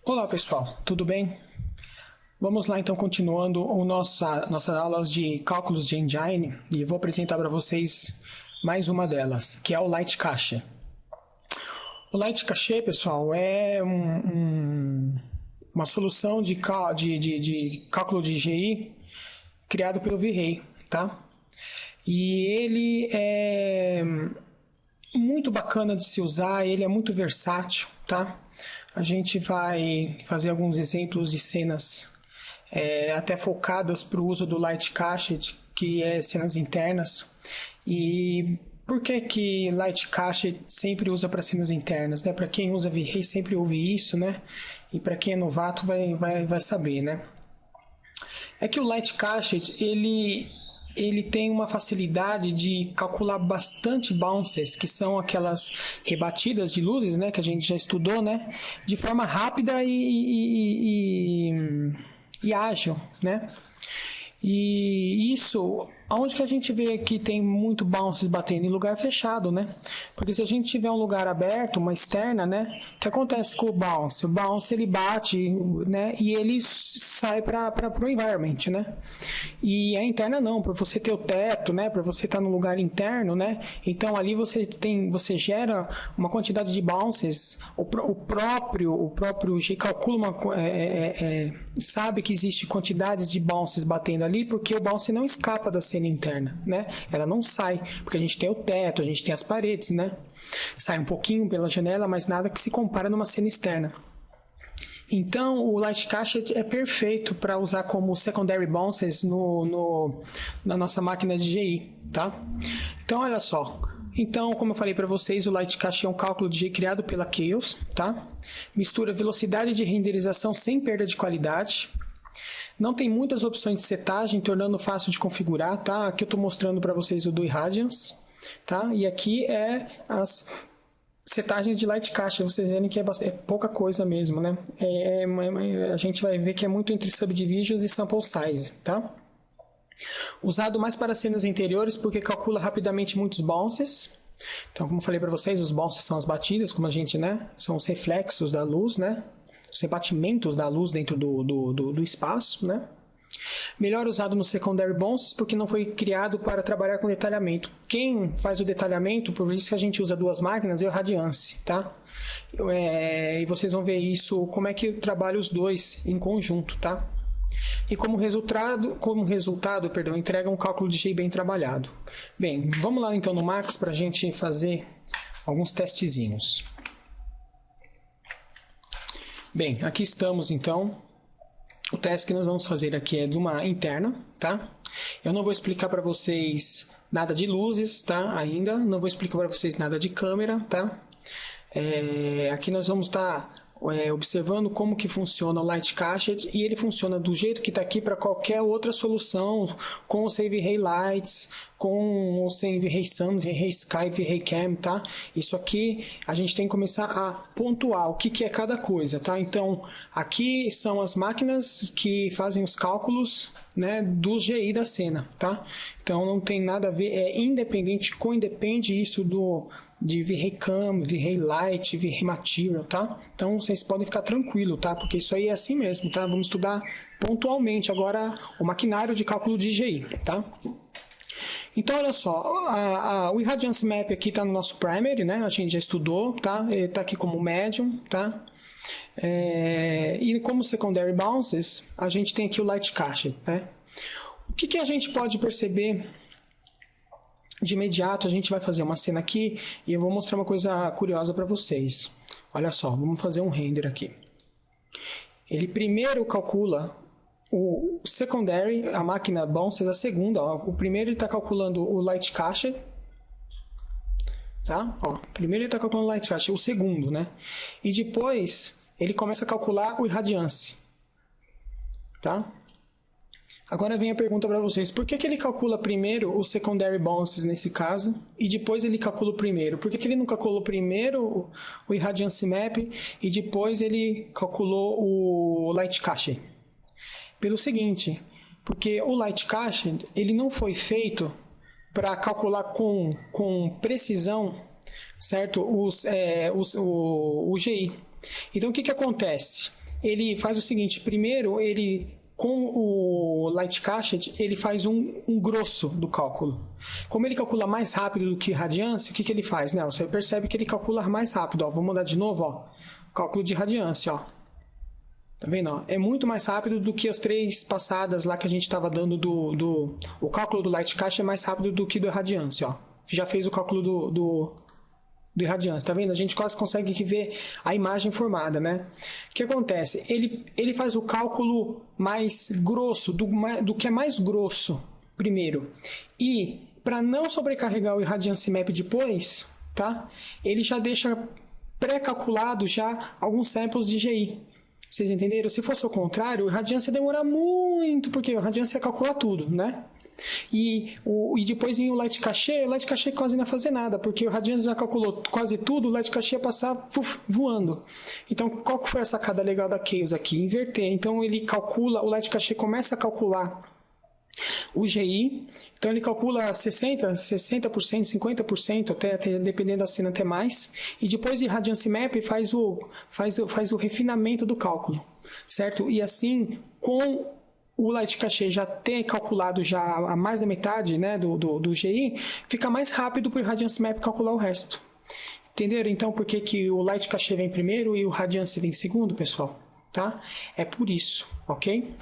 Olá pessoal, tudo bem? Vamos lá então continuando nossas aulas de cálculos de engine e vou apresentar para vocês mais uma delas, que é o Light Cache. O Light Cache, pessoal, é uma solução de cálculo de GI criado pelo V-Ray, tá? E ele é muito bacana de se usar, ele é muito versátil, tá? A gente vai fazer alguns exemplos de cenas até focadas para o uso do Light Cache, que é cenas internas. E por que Light Cache sempre usa para cenas internas, né? Para quem usa V-Ray sempre ouve isso, né? E para quem é novato vai saber, né? É que o Light Cache, ele tem uma facilidade de calcular bastante bounces, que são aquelas rebatidas de luzes, né, que a gente já estudou, né, de forma rápida e ágil, né? E isso, aonde que a gente vê que tem muito bounces batendo? Em lugar fechado, né? Porque se a gente tiver um lugar aberto, uma externa, né? O que acontece com o bounce? O bounce ele bate, né? E ele sai para o environment, né? E a interna não, para você ter o teto, né? Para você estar no lugar interno, né? Então ali você gera uma quantidade de bounces. O próprio G calcula sabe que existe quantidades de bounces batendo ali, porque o bounce não escapa da cena interna, né? Ela não sai, porque a gente tem o teto, a gente tem as paredes, né? Sai um pouquinho pela janela, mas nada que se compara numa cena externa. Então, o Light Cache é perfeito para usar como secondary bounces na nossa máquina de GI, tá? Então, olha só. Então, como eu falei para vocês, o Light Cache é um cálculo de GI criado pela Chaos, tá? Mistura velocidade de renderização sem perda de qualidade. Não tem muitas opções de setagem, tornando fácil de configurar, tá? Aqui eu estou mostrando para vocês o do Irradiance, tá? E aqui é as setagens de Light Cache, vocês verem que é pouca coisa mesmo, né? A gente vai ver que é muito entre subdivisions e sample size, tá? Usado mais para cenas interiores porque calcula rapidamente muitos bounces. Então, como eu falei para vocês, os bounces são as batidas, como a gente, né? São os reflexos da luz, né? Os rebatimentos da luz dentro do espaço, né? Melhor usado no secondary bounces porque não foi criado para trabalhar com detalhamento. Quem faz o detalhamento, por isso que a gente usa duas máquinas, é o Radiance, tá? E vocês vão ver isso, como é que eu trabalho os dois em conjunto, tá? E como resultado, entrega um cálculo de GI bem trabalhado. Bem, vamos lá então no Max para a gente fazer alguns testezinhos. Bem, aqui estamos então. O teste que nós vamos fazer aqui é de uma interna, tá? Eu não vou explicar para vocês nada de luzes, tá? Ainda não vou explicar para vocês nada de câmera, tá? Aqui nós vamos estar observando como que funciona o Light Cache e ele funciona do jeito que está aqui para qualquer outra solução, com ou sem V-Ray Lights, com ou sem V-Ray Sun, V-Ray Sky, V-Ray Cam, tá? Isso aqui a gente tem que começar a pontuar o que é cada coisa, tá? Então, aqui são as máquinas que fazem os cálculos, né, do GI da cena, tá? Então, não tem nada a ver, é independente, coindepende isso de V-Ray Cam, V-Ray Light, V-Ray Material, tá? Então, vocês podem ficar tranquilo, tá? Porque isso aí é assim mesmo, tá? Vamos estudar pontualmente agora o maquinário de cálculo de GI, tá? Então, olha só, o Irradiance Map aqui está no nosso primary, né? A gente já estudou, tá? Ele está aqui como medium, tá? E como secondary bounces, a gente tem aqui o Light Cache, né? O que a gente pode perceber de imediato? A gente vai fazer uma cena aqui e eu vou mostrar uma coisa curiosa para vocês. Olha só, vamos fazer um render aqui. Ele primeiro calcula o secondary, a máquina bounces, a segunda. Ó. O primeiro ele está calculando o Light Cache. Tá? Ó, primeiro ele está calculando o Light Cache, o segundo, né? E depois ele começa a calcular o Irradiance. Tá? Agora vem a pergunta para vocês, por que ele calcula primeiro o secondary bounces nesse caso e depois ele calcula o primeiro? Por que ele não calculou primeiro o Irradiance Map e depois ele calculou o Light Cache? Pelo seguinte, porque o Light Cache ele não foi feito para calcular com precisão, certo? O GI. Então o que acontece? ele faz o seguinte, primeiro ele, com o Light Cached, ele faz um grosso do cálculo. Como ele calcula mais rápido do que radiância, o que ele faz? Né? Você percebe que ele calcula mais rápido. Ó. Vou mudar de novo, ó. Cálculo de radiância. Ó. Tá vendo? Ó? É muito mais rápido do que as 3 passadas lá que a gente estava dando O cálculo do Light Cached é mais rápido do que do radiância. Ó. Já fez o cálculo do irradiância, tá vendo? A gente quase consegue ver a imagem formada, né? O que acontece? Ele faz o cálculo mais grosso, do que é mais grosso primeiro. E, para não sobrecarregar o Irradiance Map depois, tá? Ele já deixa pré-calculado já alguns samples de GI. Vocês entenderam? Se fosse o contrário, o Irradiance ia demorar muito, porque o Irradiance ia calcular tudo, né? E depois em o Light Cached quase não ia fazer nada, porque o Radiance já calculou quase tudo, o Light Cached ia passar voando. Então, qual que foi a sacada legal da Chaos aqui? Inverter. Então, ele calcula, o Light Cached começa a calcular o GI, então ele calcula 60%, 50%, até dependendo da cena até mais, e depois de Radiance Map faz o refinamento do cálculo, certo? E assim, com o Light Cached já ter calculado já a mais da metade, né, do GI, fica mais rápido para o Radiance Map calcular o resto. Entenderam? Então, por que o Light Cached vem primeiro e o Radiance vem segundo, pessoal? Tá? É por isso, ok?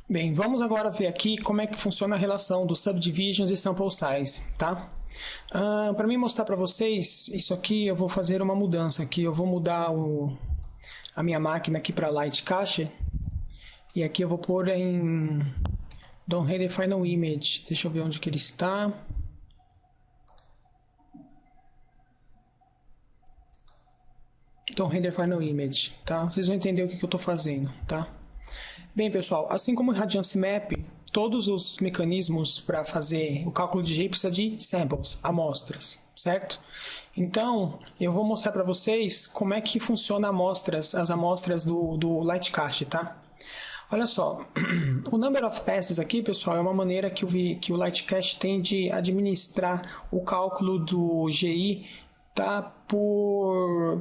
Bem, vamos agora ver aqui como é que funciona a relação dos subdivisions e sample size, tá? Para mim mostrar para vocês, isso aqui eu vou fazer uma mudança aqui, eu vou mudar a minha máquina aqui para Light Cached, e aqui eu vou pôr em Don't Render Final Image, deixa eu ver onde que ele está. Don't Render Final Image, tá? Vocês vão entender o que eu estou fazendo, tá? Bem, pessoal, assim como o Radiance Map, todos os mecanismos para fazer o cálculo de GI precisa de samples, amostras, certo? Então, eu vou mostrar para vocês como é que funciona as amostras do Light Cached, tá? Olha só, o Number of Passes aqui, pessoal, é uma maneira que o Light Cached tem de administrar o cálculo do GI, tá?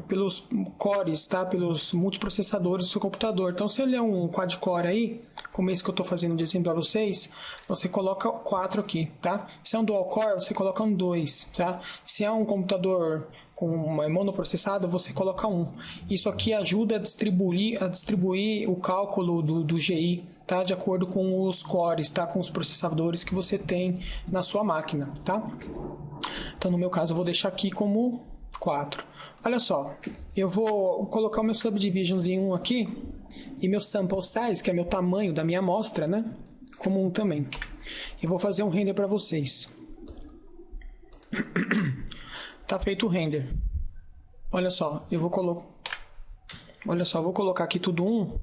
Pelos cores, tá? Pelos multiprocessadores do seu computador. Então, se ele é um quad-core aí, como esse que eu estou fazendo de exemplo para vocês, você coloca 4 aqui, tá? Se é um dual-core, você coloca um 2, tá? Se é um computador com monoprocessado, você coloca 1. Isso aqui ajuda a distribuir o cálculo do GI, tá? De acordo com os cores, tá? Com os processadores que você tem na sua máquina, tá? Então, no meu caso, eu vou deixar aqui como 4. Olha só, eu vou colocar o meu subdivisions em 1 aqui, e meu sample size, que é meu tamanho da minha amostra, né? Como 1 também. Eu vou fazer um render para vocês. Tá feito o render. Olha só, vou colocar aqui tudo 1,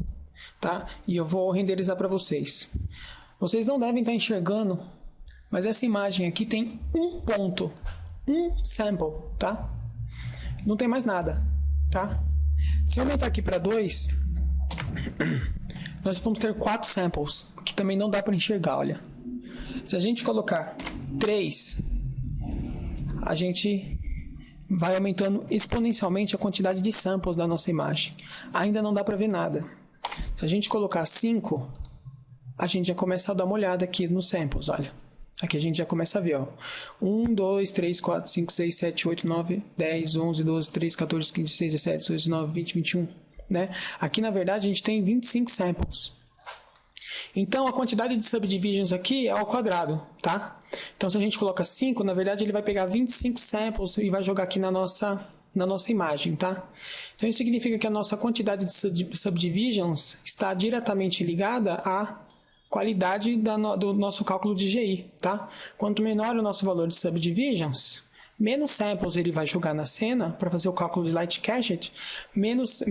tá? E eu vou renderizar para vocês. Vocês não devem estar enxergando, mas essa imagem aqui tem um ponto, um sample, tá? Não tem mais nada, tá? Se eu aumentar aqui para 2, nós vamos ter 4 samples, que também não dá para enxergar, olha. Se a gente colocar 3, a gente vai aumentando exponencialmente a quantidade de samples da nossa imagem. Ainda não dá para ver nada. Se a gente colocar 5, a gente já começa a dar uma olhada aqui nos samples, olha. Aqui a gente já começa a ver, ó. 1, 2, 3, 4, 5, 6, 7, 8, 9, 10, 11, 12, 13, 14, 15, 16, 17, 18, 19, 20, 21, né? Aqui, na verdade, a gente tem 25 samples. Então, a quantidade de subdivisions aqui é ao quadrado, tá? Então, se a gente coloca 5, na verdade, ele vai pegar 25 samples e vai jogar aqui na nossa imagem, tá? Então, isso significa que a nossa quantidade de subdivisions está diretamente ligada à qualidade do nosso cálculo de GI, tá? Quanto menor o nosso valor de subdivisions, menos samples ele vai jogar na cena para fazer o cálculo de Light Cached, menos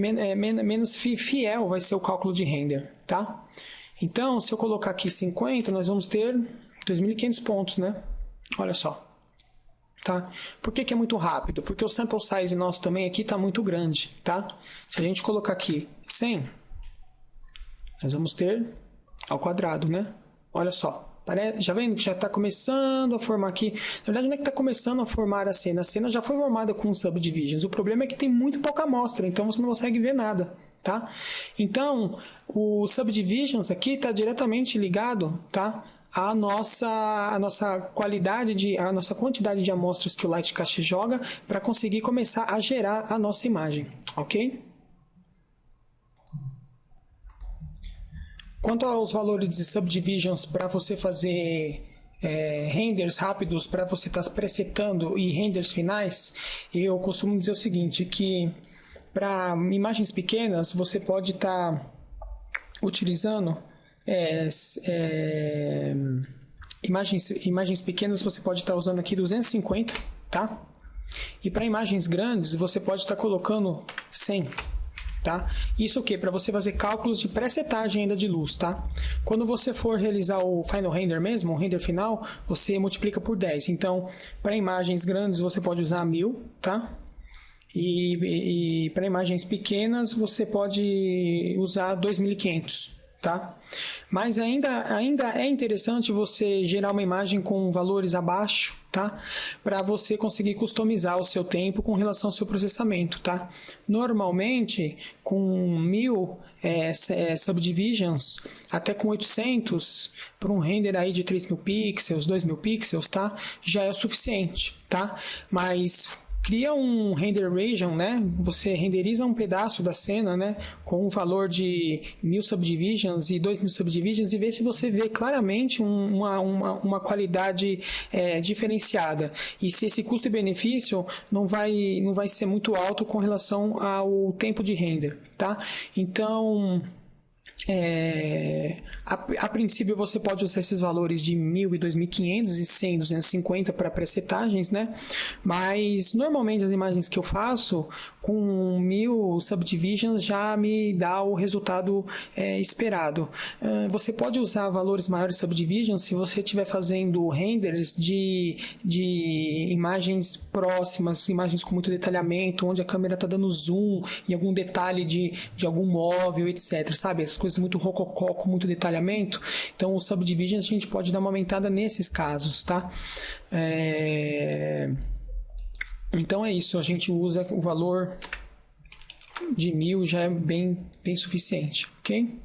fiel vai ser o cálculo de render, tá? Então, se eu colocar aqui 50, nós vamos ter 2.500 pontos, né? Olha só. Tá? Por que é muito rápido? Porque o sample size nosso também aqui está muito grande, tá? Se a gente colocar aqui 100, nós vamos ter ao quadrado, né? Olha só. Já vendo que já está começando a formar aqui. Na verdade, não é que está começando a formar a cena já foi formada com subdivisions. O problema é que tem muito pouca amostra, então você não consegue ver nada, tá? Então, o subdivisions aqui está diretamente ligado, tá? A nossa qualidade, a nossa quantidade de amostras que o Lightcast joga para conseguir começar a gerar a nossa imagem, ok? Quanto aos valores de subdivisions para você fazer renders rápidos, para você estar presetando e renders finais, eu costumo dizer o seguinte, que para imagens pequenas você pode estar utilizando imagens pequenas você pode estar usando aqui 250, tá? E para imagens grandes você pode estar colocando 100, tá? Isso o que? Para você fazer cálculos de pré-setagem ainda de luz, tá? Quando você for realizar o final render mesmo, o render final, você multiplica por 10. Então, para imagens grandes você pode usar 1000, tá? E para imagens pequenas você pode usar 2500. Tá? Mas ainda é interessante você gerar uma imagem com valores abaixo, tá? Para você conseguir customizar o seu tempo com relação ao seu processamento, tá? Normalmente, com 1000 subdivisions, até com 800, para um render aí de 3000 pixels, 2000 pixels, tá? Já é o suficiente, tá? Mas cria um render region, né? Você renderiza um pedaço da cena, né? Com um valor de 1000 subdivisions e 2000 subdivisions e vê se você vê claramente uma qualidade diferenciada. E se esse custo e benefício não vai ser muito alto com relação ao tempo de render, tá? Então, a princípio você pode usar esses valores de 1000 e 2500 e 100, 250 para presetagens, né? Mas normalmente as imagens que eu faço com 1000 subdivisions já me dá o resultado esperado. Você pode usar valores maiores subdivisions se você estiver fazendo renders de imagens próximas, imagens com muito detalhamento, onde a câmera está dando zoom em algum detalhe de algum móvel, etc. Sabe? As coisas muito rococó, com muito detalhamento. Então, os subdivisions a gente pode dar uma aumentada nesses casos, tá? Então é isso, a gente usa o valor de 1000 já é bem suficiente, ok?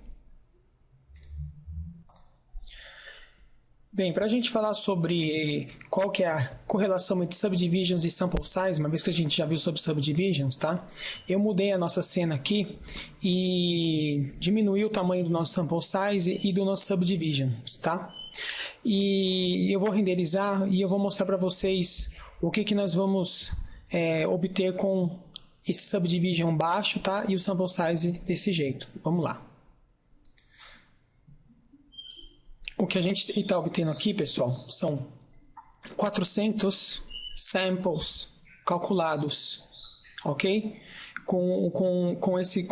Bem, para a gente falar sobre qual que é a correlação entre subdivisions e sample size, uma vez que a gente já viu sobre subdivisions, tá? Eu mudei a nossa cena aqui e diminuí o tamanho do nosso sample size e do nosso subdivisions, tá? E eu vou renderizar e eu vou mostrar para vocês o que nós vamos obter com esse subdivision baixo, tá? E o sample size desse jeito. Vamos lá. O que a gente está obtendo aqui, pessoal, são 400 samples calculados, ok? Com esse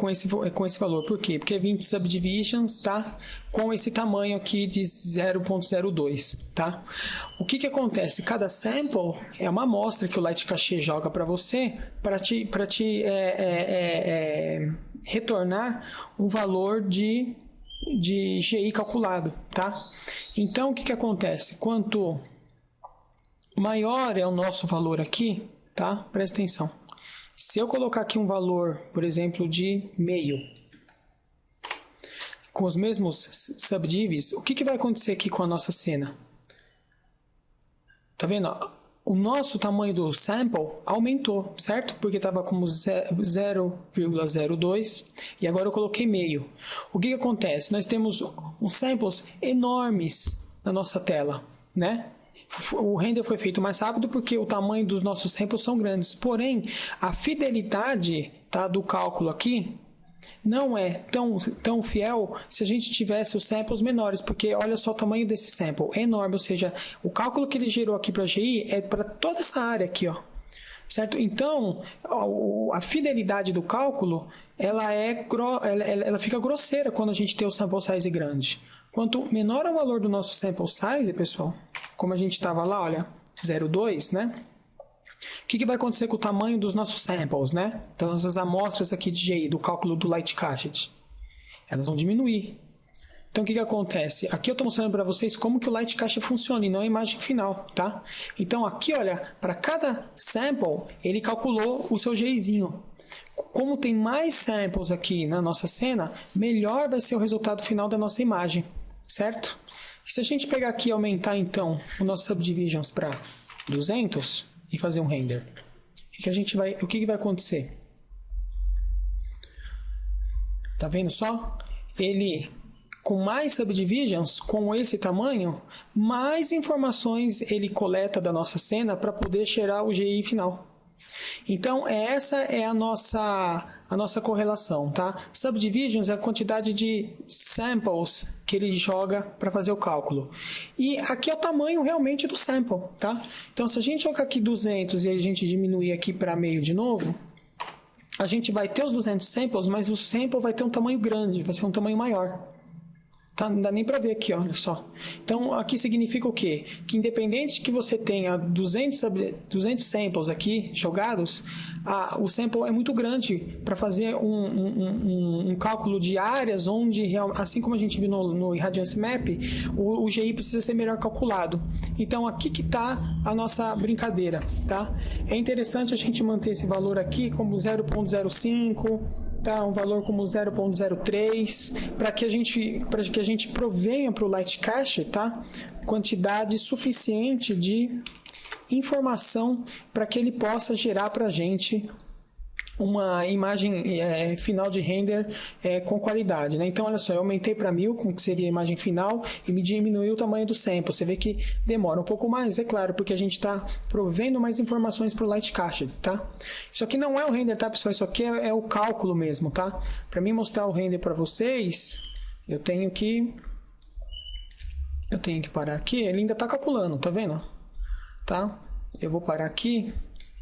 valor. Por quê? Porque é 20 subdivisions, tá? Com esse tamanho aqui de 0.02, tá? O que acontece? Cada sample é uma amostra que o Lightcast joga para você para te retornar um valor de GI calculado, tá? Então, o que acontece? Quanto maior é o nosso valor aqui, tá? Presta atenção. Se eu colocar aqui um valor, por exemplo, de meio, com os mesmos subdivis, o que vai acontecer aqui com a nossa cena? Tá vendo? O nosso tamanho do sample aumentou, certo? Porque estava como 0,02 e agora eu coloquei meio. O que acontece? Nós temos uns samples enormes na nossa tela, né? O render foi feito mais rápido porque o tamanho dos nossos samples são grandes. Porém, a fidelidade, tá, do cálculo aqui não é tão fiel se a gente tivesse os samples menores, porque olha só o tamanho desse sample, é enorme, ou seja, o cálculo que ele gerou aqui para a GI é para toda essa área aqui, ó, certo? Então, a fidelidade do cálculo, ela fica grosseira quando a gente tem o sample size grande. Quanto menor é o valor do nosso sample size, pessoal, como a gente estava lá, olha, 0,2, né? O que vai acontecer com o tamanho dos nossos samples, né? Das nossas amostras aqui de GI, do cálculo do Lightcast? Elas vão diminuir. Então, o que acontece? Aqui eu estou mostrando para vocês como que o Light Cache funciona e não a imagem final, tá? Então, aqui, olha, para cada sample, ele calculou o seu GIzinho. Como tem mais samples aqui na nossa cena, melhor vai ser o resultado final da nossa imagem, certo? E se a gente pegar aqui e aumentar, então, o nosso Subdivisions para 200 e fazer um render, o que vai acontecer? Tá vendo só? Ele, com mais subdivisions, com esse tamanho, mais informações ele coleta da nossa cena para poder gerar o GI final. Então, essa é a nossa correlação, tá? Subdivisions é a quantidade de samples que ele joga para fazer o cálculo. E aqui é o tamanho realmente do sample, tá? Então, se a gente jogar aqui 200 e a gente diminuir aqui para meio de novo, a gente vai ter os 200 samples, mas o sample vai ter um tamanho grande, vai ser um tamanho maior. Tá? Não dá nem para ver aqui, olha só. Então, aqui significa o quê? Que independente que você tenha 200 samples aqui jogados, o sample é muito grande para fazer um cálculo de áreas onde, assim como a gente viu no Irradiance Map, o GI precisa ser melhor calculado. Então, aqui que está a nossa brincadeira. Tá? É interessante a gente manter esse valor aqui como 0.05, tá? Um valor como 0.03, para que a gente provenha para o Light Cache, tá? Quantidade suficiente de informação para que ele possa gerar para a gente uma imagem final de render com qualidade, né? Então, olha só, eu aumentei para 1000, como que seria a imagem final, e me diminuiu o tamanho do sample. Você vê que demora um pouco mais, é claro, porque a gente está provendo mais informações para o Light Cache, tá? Isso aqui não é o render, tá, pessoal? Isso aqui é o cálculo mesmo, tá? Para mim mostrar o render para vocês, eu tenho que parar aqui. Ele ainda está calculando, tá vendo? Tá? Eu vou parar aqui,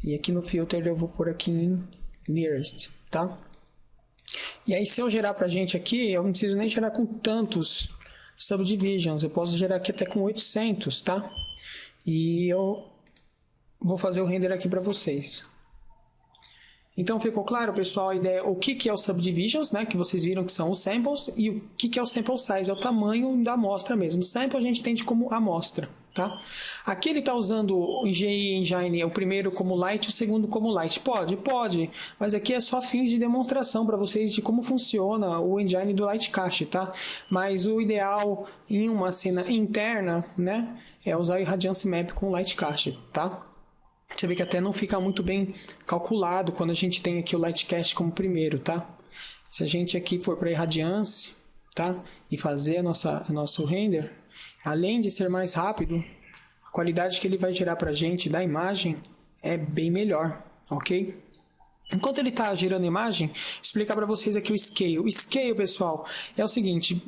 e aqui no filter eu vou pôr aqui em nearest, tá? E aí, se eu gerar pra gente aqui, eu não preciso nem gerar com tantos subdivisions, eu posso gerar aqui até com 800, tá? E eu vou fazer o render aqui para vocês. Então, ficou claro, pessoal, a ideia, o que é o subdivisions, né? Que vocês viram que são os samples, e o que é o sample size, é o tamanho da amostra mesmo. O sample a gente entende como amostra. Tá? Aqui ele está usando o GI Engine, o primeiro como light, o segundo como light. Pode, mas aqui é só fins de demonstração para vocês de como funciona o engine do Light Cache, tá? Mas o ideal em uma cena interna, né, é usar o Irradiance Map com Light Cache, tá? Você vê que até não fica muito bem calculado quando a gente tem aqui o Light Cache como primeiro, tá? Se a gente aqui for para Irradiance, tá, e fazer nosso render, além de ser mais rápido, a qualidade que ele vai gerar para a gente da imagem é bem melhor, ok? Enquanto ele está gerando imagem, vou explicar para vocês aqui o Scale. O Scale, pessoal, é o seguinte,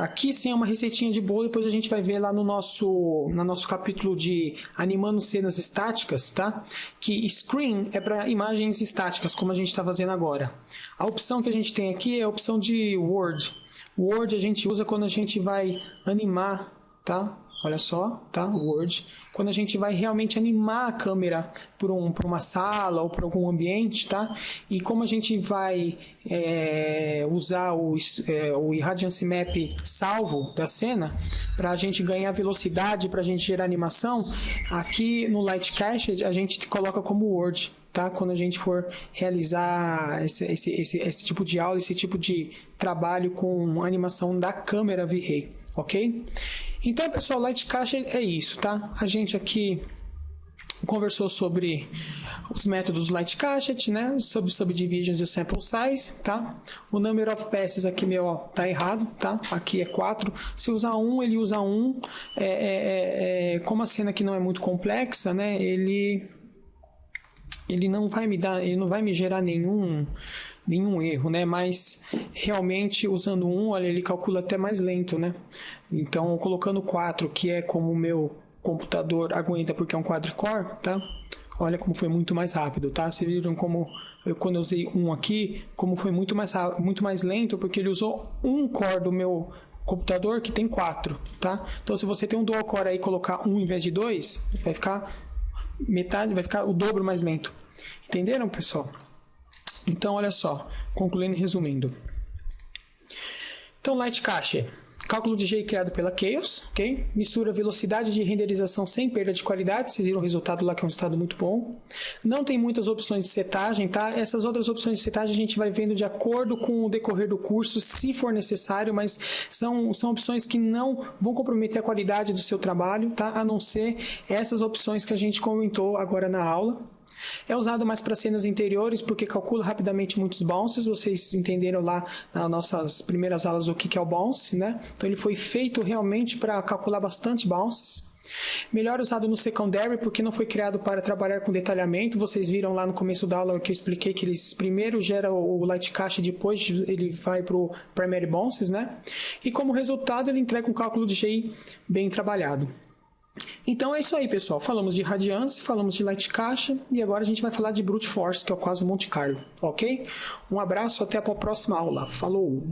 aqui sim é uma receitinha de bolo, depois a gente vai ver lá no nosso capítulo de animando cenas estáticas, tá? Que Screen é para imagens estáticas, como a gente está fazendo agora. A opção que a gente tem aqui é a opção de Word. Word a gente usa quando a gente vai animar, tá? Olha só, tá? Word. Quando a gente vai realmente animar a câmera por uma sala ou por algum ambiente, tá? E como a gente vai usar o Irradiance Map salvo da cena, para a gente ganhar velocidade, para a gente gerar animação, aqui no Light Cache a gente coloca como Word. Tá? Quando a gente for realizar esse tipo de aula, esse tipo de trabalho com animação da câmera V-Ray, ok? Então, pessoal, Light Cache é isso, tá? A gente aqui conversou sobre os métodos Light Cache, né? Sobre Subdivisions e o Sample Size, tá? O Number of Passes aqui, tá errado, tá? Aqui é 4. Se usar 1, ele usa 1. Como a cena aqui não é muito complexa, né? Ele não vai me gerar nenhum erro, né? Mas realmente usando 1, olha, ele calcula até mais lento, né? Então, colocando 4, que é como o meu computador aguenta porque é um quadricore, tá? Olha como foi muito mais rápido, tá? Vocês viram como quando eu usei 1 aqui, como foi muito mais lento, porque ele usou um core do meu computador que tem 4, tá? Então, se você tem um dual core aí e colocar 1 em vez de 2, vai ficar vai ficar o dobro mais lento. Entenderam, pessoal? Então, olha só, concluindo e resumindo. Então, Light Cache. Cálculo de GI criado pela Chaos, ok? Mistura velocidade de renderização sem perda de qualidade, vocês viram o resultado lá que é um resultado muito bom. Não tem muitas opções de setagem, tá? Essas outras opções de setagem a gente vai vendo de acordo com o decorrer do curso, se for necessário, mas são opções que não vão comprometer a qualidade do seu trabalho, tá? A não ser essas opções que a gente comentou agora na aula. É usado mais para cenas interiores porque calcula rapidamente muitos bounces. Vocês entenderam lá nas nossas primeiras aulas o que é o bounce, né? Então ele foi feito realmente para calcular bastante bounces. Melhor usado no secondary porque não foi criado para trabalhar com detalhamento. Vocês viram lá no começo da aula que eu expliquei que ele primeiro gera o light cache e depois ele vai para o primary bounces, né? E como resultado ele entrega um cálculo de GI bem trabalhado. Então é isso aí, pessoal. Falamos de radiância, falamos de light cache e agora a gente vai falar de brute force, que é o quase Monte Carlo, ok? Um abraço, até a próxima aula. Falou!